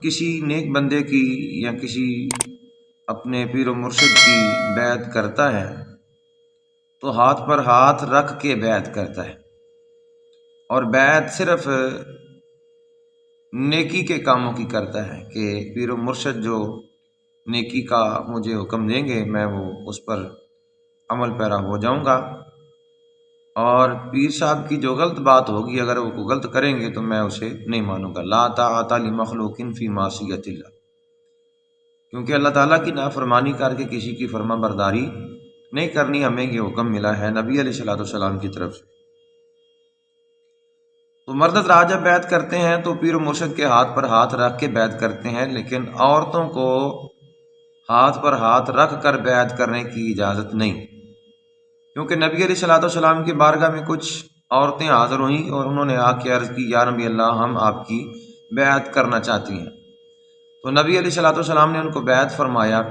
کسی نیک بندے کی یا کسی اپنے پیر و مرشد کی بیعت کرتا ہے تو ہاتھ پر ہاتھ رکھ کے بیعت کرتا ہے، اور بیعت صرف نیکی کے کاموں کی کرتا ہے کہ پیر و مرشد جو نیکی کا مجھے حکم دیں گے میں وہ اس پر عمل پیرا ہو جاؤں گا، اور پیر صاحب کی جو غلط بات ہوگی اگر وہ غلط کریں گے تو میں اسے نہیں مانوں گا۔ لا طاعۃ لمخلوق فی معصیۃ اللہ، کیونکہ اللہ تعالیٰ کی نافرمانی کر کے کسی کی فرما برداری نہیں کرنی، ہمیں یہ حکم ملا ہے نبی علیہ الصلوۃ والسلام کی طرف سے۔ تو مرد حضرات جب بیعت کرتے ہیں تو پیر و مرشد کے ہاتھ پر ہاتھ رکھ کے بیعت کرتے ہیں، لیکن عورتوں کو ہاتھ پر ہاتھ رکھ کر بیعت کرنے کی اجازت نہیں، کیونکہ نبی علیہ الصلوۃ والسلام کی بارگاہ میں کچھ عورتیں حاضر ہوئیں اور انہوں نے آ کے عرض کی یا نبی اللہ ہم آپ کی بیعت کرنا چاہتی ہیں، تو نبی علیہ الصلوۃ والسلام نے ان کو بیعت فرمایا۔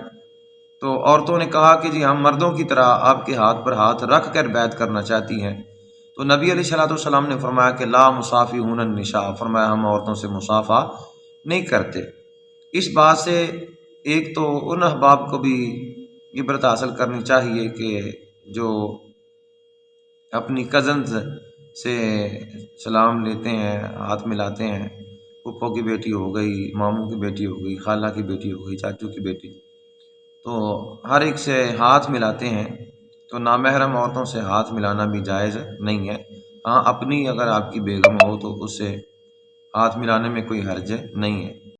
تو عورتوں نے کہا کہ جی ہم مردوں کی طرح آپ کے ہاتھ پر ہاتھ رکھ کر بیعت کرنا چاہتی ہیں، تو نبی علیہ الصلوۃ والسلام نے فرمایا کہ لا مصافحون النساء، فرمایا ہم عورتوں سے مصافحہ نہیں کرتے۔ اس بات سے ایک تو ان احباب کو بھی عبرت حاصل کرنی چاہیے کہ جو اپنی کزنز سے سلام لیتے ہیں، ہاتھ ملاتے ہیں، پھپھو کی بیٹی ہو گئی، ماموں کی بیٹی ہو گئی، خالہ کی بیٹی ہو گئی، چاچو کی بیٹی، تو ہر ایک سے ہاتھ ملاتے ہیں، تو نامحرم عورتوں سے ہاتھ ملانا بھی جائز نہیں ہے۔ ہاں اپنی اگر آپ کی بیگم ہو تو اس سے ہاتھ ملانے میں کوئی حرج نہیں ہے۔